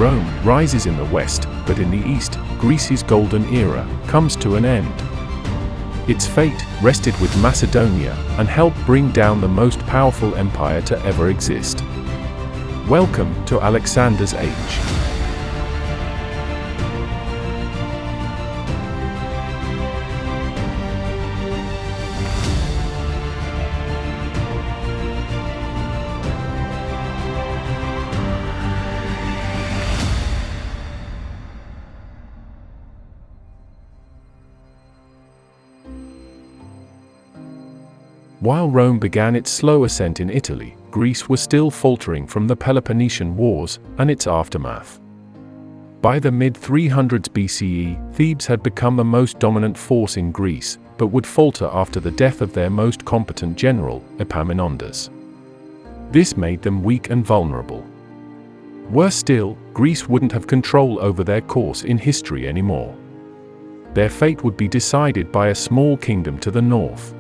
Rome rises in the west, but in the east, Greece's golden era comes to an end. Its fate rested with Macedonia and helped bring down the most powerful empire to ever exist. Welcome to Alexander's Age. While Rome began its slow ascent in Italy, Greece was still faltering from the Peloponnesian Wars and its aftermath. By the mid-300s BCE, Thebes had become the most dominant force in Greece, but would falter after the death of their most competent general, Epaminondas. This made them weak and vulnerable. Worse still, Greece wouldn't have control over their course in history anymore. Their fate would be decided by a small kingdom to the north.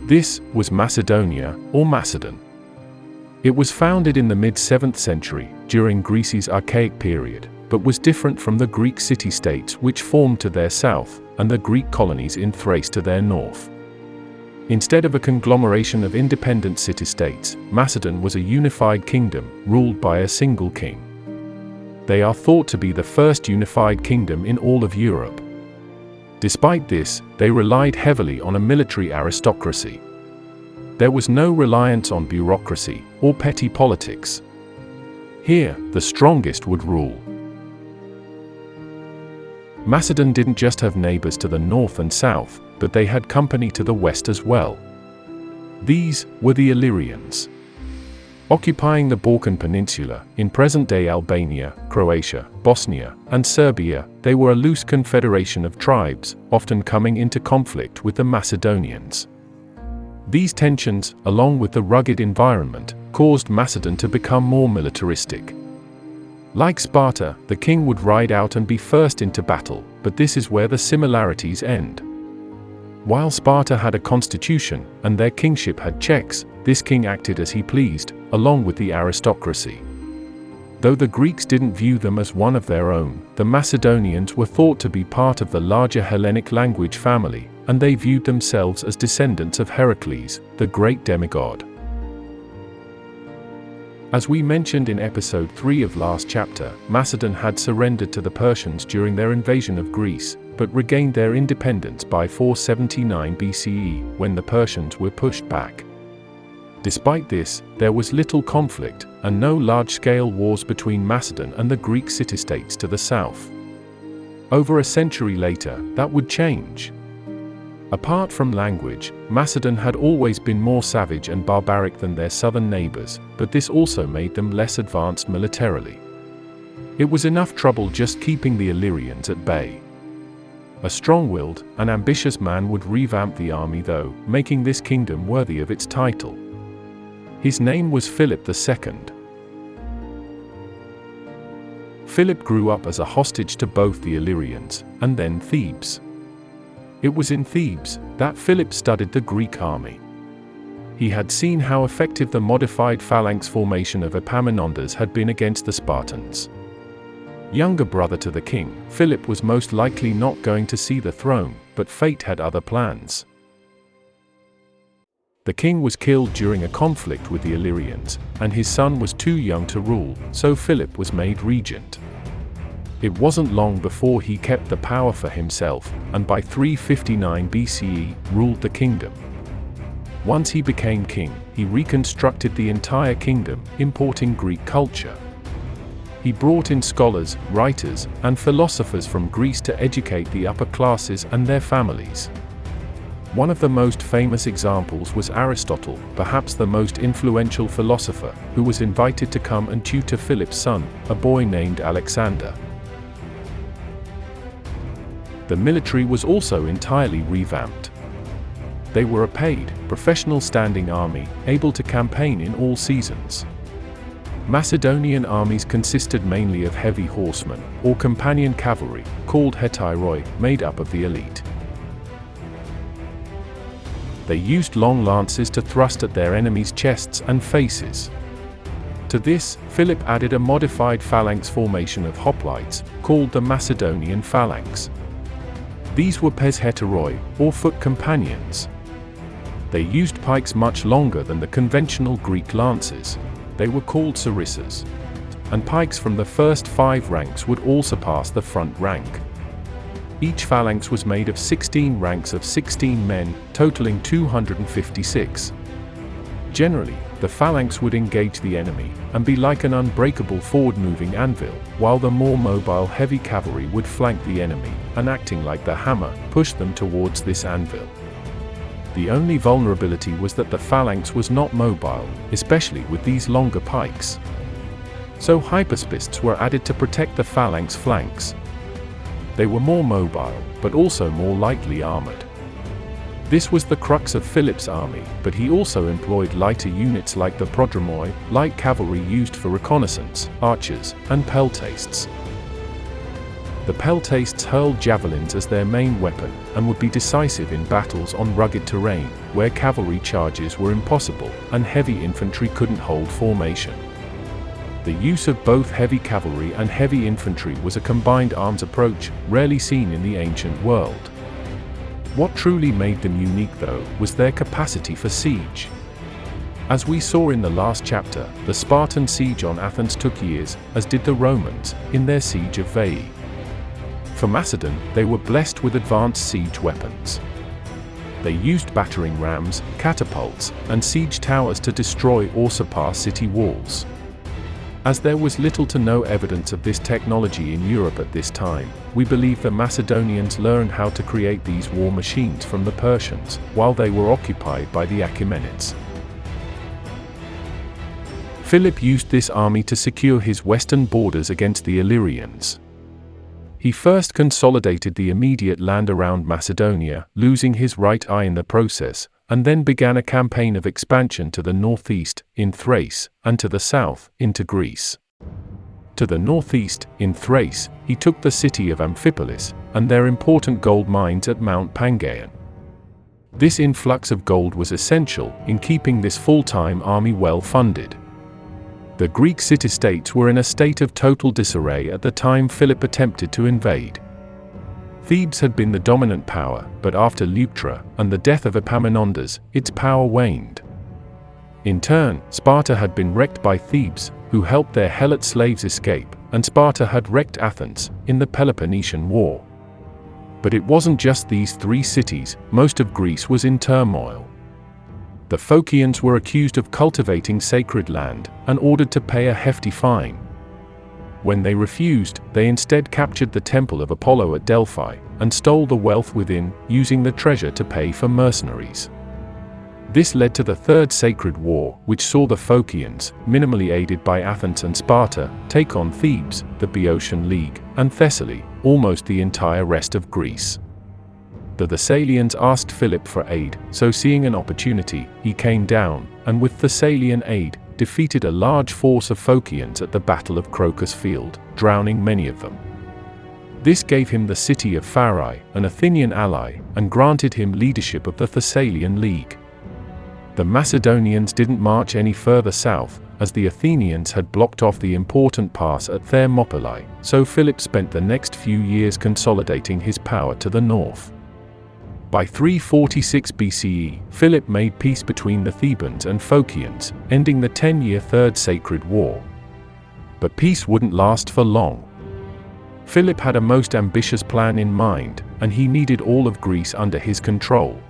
This was Macedonia, or Macedon. It was founded in the mid-7th century, during Greece's Archaic period, but was different from the Greek city-states which formed to their south, and the Greek colonies in Thrace to their north. Instead of a conglomeration of independent city-states, Macedon was a unified kingdom, ruled by a single king. They are thought to be the first unified kingdom in all of Europe. Despite this, they relied heavily on a military aristocracy. There was no reliance on bureaucracy or petty politics. Here, the strongest would rule. Macedon didn't just have neighbors to the north and south, but they had company to the west as well. These were the Illyrians. Occupying the Balkan Peninsula, in present-day Albania, Croatia, Bosnia, and Serbia, they were a loose confederation of tribes, often coming into conflict with the Macedonians. These tensions, along with the rugged environment, caused Macedon to become more militaristic. Like Sparta, the king would ride out and be first into battle, but this is where the similarities end. While Sparta had a constitution, and their kingship had checks, this king acted as he pleased, along with the aristocracy. Though the Greeks didn't view them as one of their own, the Macedonians were thought to be part of the larger Hellenic language family, and they viewed themselves as descendants of Heracles, the great demigod. As we mentioned in episode 3 of last chapter, Macedon had surrendered to the Persians during their invasion of Greece, but regained their independence by 479 BCE, when the Persians were pushed back. Despite this, there was little conflict, and no large-scale wars between Macedon and the Greek city-states to the south. Over a century later, that would change. Apart from language, Macedon had always been more savage and barbaric than their southern neighbors, but this also made them less advanced militarily. It was enough trouble just keeping the Illyrians at bay. A strong-willed and ambitious man would revamp the army though, making this kingdom worthy of its title. His name was Philip II. Philip grew up as a hostage to both the Illyrians, and then Thebes. It was in Thebes that Philip studied the Greek army. He had seen how effective the modified phalanx formation of Epaminondas had been against the Spartans. Younger brother to the king, Philip was most likely not going to see the throne, but fate had other plans. The king was killed during a conflict with the Illyrians, and his son was too young to rule, so Philip was made regent. It wasn't long before he kept the power for himself, and by 359 BCE, ruled the kingdom. Once he became king, he reconstructed the entire kingdom, importing Greek culture. He brought in scholars, writers, and philosophers from Greece to educate the upper classes and their families. One of the most famous examples was Aristotle, perhaps the most influential philosopher, who was invited to come and tutor Philip's son, a boy named Alexander. The military was also entirely revamped. They were a paid, professional standing army, able to campaign in all seasons. Macedonian armies consisted mainly of heavy horsemen, or companion cavalry, called hetairoi, made up of the elite. They used long lances to thrust at their enemies' chests and faces. To this, Philip added a modified phalanx formation of hoplites, called the Macedonian phalanx. These were pes heteroi, or foot companions. They used pikes much longer than the conventional Greek lances. They were called sarissas. And pikes from the first 5 ranks would all surpass the front rank. Each phalanx was made of 16 ranks of 16 men, totaling 256. Generally, the phalanx would engage the enemy, and be like an unbreakable forward-moving anvil, while the more mobile heavy cavalry would flank the enemy, and acting like the hammer, push them towards this anvil. The only vulnerability was that the phalanx was not mobile, especially with these longer pikes. So hypaspists were added to protect the phalanx flanks. They were more mobile, but also more lightly armored. This was the crux of Philip's army, but he also employed lighter units like the prodromoi, light cavalry used for reconnaissance, archers, and peltastes. The peltastes hurled javelins as their main weapon, and would be decisive in battles on rugged terrain, where cavalry charges were impossible, and heavy infantry couldn't hold formation. The use of both heavy cavalry and heavy infantry was a combined arms approach, rarely seen in the ancient world. What truly made them unique, though, was their capacity for siege. As we saw in the last chapter, the Spartan siege on Athens took years, as did the Romans, in their siege of Veii. For Macedon, they were blessed with advanced siege weapons. They used battering rams, catapults, and siege towers to destroy or surpass city walls. As there was little to no evidence of this technology in Europe at this time, we believe the Macedonians learned how to create these war machines from the Persians, while they were occupied by the Achaemenids. Philip used this army to secure his western borders against the Illyrians. He first consolidated the immediate land around Macedonia, losing his right eye in the process, and then began a campaign of expansion to the northeast, in Thrace, and to the south, into Greece. To the northeast, in Thrace, he took the city of Amphipolis, and their important gold mines at Mount Pangaean. This influx of gold was essential in keeping this full-time army well funded. The Greek city-states were in a state of total disarray at the time Philip attempted to invade. Thebes had been the dominant power, but after Leuctra and the death of Epaminondas, its power waned. In turn, Sparta had been wrecked by Thebes, who helped their Helot slaves escape, and Sparta had wrecked Athens in the Peloponnesian War. But it wasn't just these 3 cities, most of Greece was in turmoil. The Phocians were accused of cultivating sacred land and ordered to pay a hefty fine. When they refused, they instead captured the temple of Apollo at Delphi and stole the wealth within, using the treasure to pay for mercenaries. This led to the Third Sacred War, which saw the Phocians, minimally aided by Athens and Sparta, take on Thebes, the Boeotian League, and Thessaly, almost the entire rest of Greece. The Thessalians asked Philip for aid, so seeing an opportunity, he came down, and with Thessalian aid, defeated a large force of Phocians at the Battle of Crocus Field, drowning many of them. This gave him the city of Pherae, an Athenian ally, and granted him leadership of the Thessalian League. The Macedonians didn't march any further south, as the Athenians had blocked off the important pass at Thermopylae, so Philip spent the next few years consolidating his power to the north. By 346 BCE, Philip made peace between the Thebans and Phocians, ending the 10-year Third Sacred War. But peace wouldn't last for long. Philip had a most ambitious plan in mind, and he needed all of Greece under his control.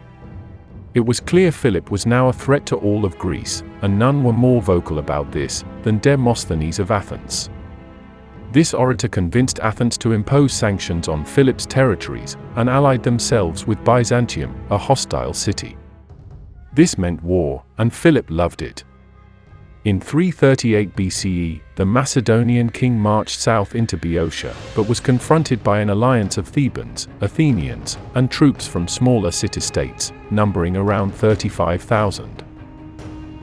It was clear Philip was now a threat to all of Greece, and none were more vocal about this than Demosthenes of Athens. This orator convinced Athens to impose sanctions on Philip's territories, and allied themselves with Byzantium, a hostile city. This meant war, and Philip loved it. In 338 BCE, the Macedonian king marched south into Boeotia, but was confronted by an alliance of Thebans, Athenians, and troops from smaller city-states, numbering around 35,000.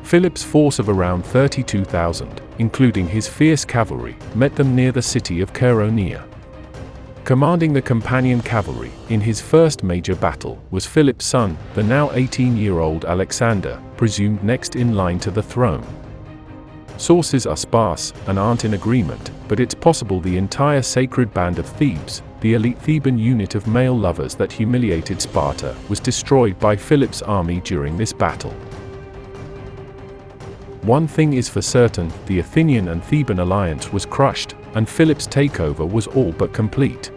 Philip's force of around 32,000, including his fierce cavalry, met them near the city of Chaeronea. Commanding the companion cavalry, in his first major battle, was Philip's son, the now 18-year-old Alexander, presumed next in line to the throne. Sources are sparse and aren't in agreement, but it's possible the entire sacred band of Thebes, the elite Theban unit of male lovers that humiliated Sparta, was destroyed by Philip's army during this battle. One thing is for certain, the Athenian and Theban alliance was crushed, and Philip's takeover was all but complete.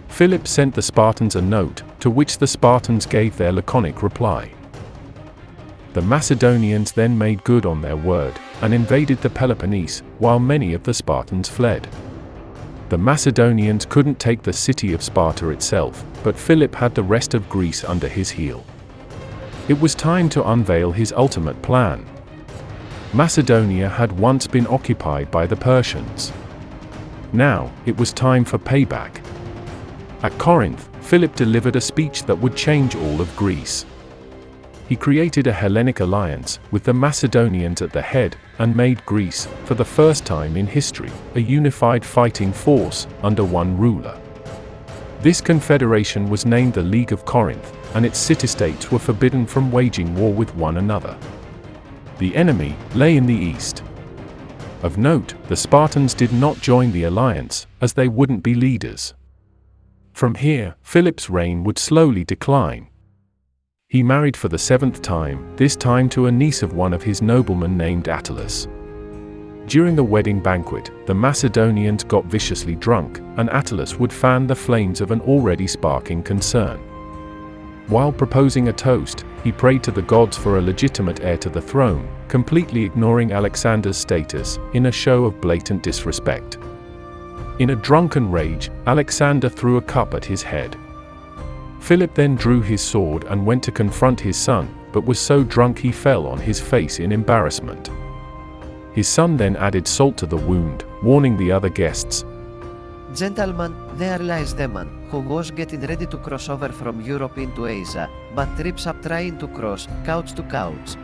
Philip sent the Spartans a note, to which the Spartans gave their laconic reply. The Macedonians then made good on their word, and invaded the Peloponnese, while many of the Spartans fled. The Macedonians couldn't take the city of Sparta itself, but Philip had the rest of Greece under his heel. It was time to unveil his ultimate plan. Macedonia had once been occupied by the Persians. Now, it was time for payback. At Corinth, Philip delivered a speech that would change all of Greece. He created a Hellenic alliance, with the Macedonians at the head, and made Greece, for the first time in history, a unified fighting force, under one ruler. This confederation was named the League of Corinth, and its city-states were forbidden from waging war with one another. The enemy lay in the east. Of note, the Spartans did not join the alliance, as they wouldn't be leaders. From here, Philip's reign would slowly decline. He married for the 7th time, this time to a niece of one of his noblemen named Attalus. During the wedding banquet, the Macedonians got viciously drunk, and Attalus would fan the flames of an already sparking concern. While proposing a toast, he prayed to the gods for a legitimate heir to the throne, completely ignoring Alexander's status, in a show of blatant disrespect. In a drunken rage, Alexander threw a cup at his head. Philip then drew his sword and went to confront his son, but was so drunk he fell on his face in embarrassment. His son then added salt to the wound, warning the other guests, "Gentlemen, there lies the man, who was getting ready to cross over from Europe into Asia, but trips up trying to cross, couch to couch."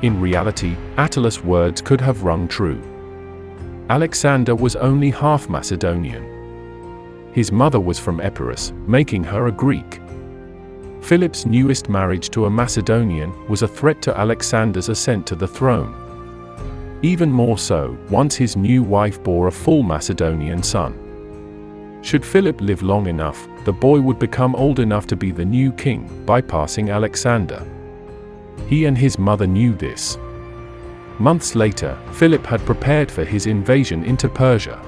In reality, Attalus' words could have rung true. Alexander was only half Macedonian. His mother was from Epirus, making her a Greek. Philip's newest marriage to a Macedonian was a threat to Alexander's ascent to the throne. Even more so, once his new wife bore a full Macedonian son. Should Philip live long enough, the boy would become old enough to be the new king, bypassing Alexander. He and his mother knew this. Months later, Philip had prepared for his invasion into Persia.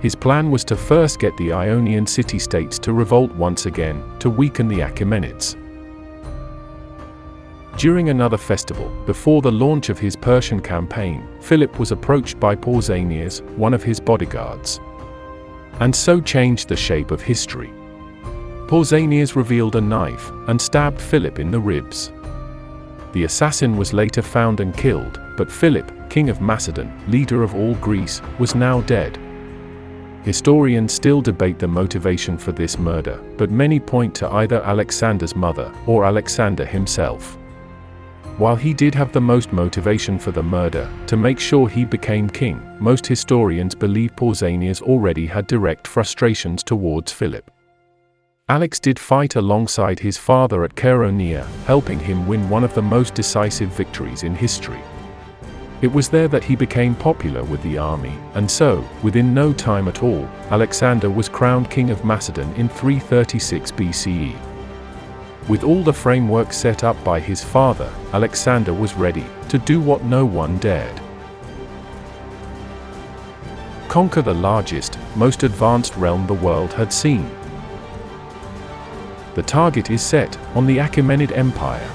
His plan was to first get the Ionian city-states to revolt once again, to weaken the Achaemenids. During another festival, before the launch of his Persian campaign, Philip was approached by Pausanias, one of his bodyguards. And so changed the shape of history. Pausanias revealed a knife, and stabbed Philip in the ribs. The assassin was later found and killed, but Philip, king of Macedon, leader of all Greece, was now dead. Historians still debate the motivation for this murder, but many point to either Alexander's mother, or Alexander himself. While he did have the most motivation for the murder, to make sure he became king, most historians believe Pausanias already had direct frustrations towards Philip. Alex did fight alongside his father at Chaeronea, helping him win one of the most decisive victories in history. It was there that he became popular with the army, and so, within no time at all, Alexander was crowned king of Macedon in 336 BCE. With all the framework set up by his father, Alexander was ready to do what no one dared. Conquer the largest, most advanced realm the world had seen. The target is set on the Achaemenid Empire.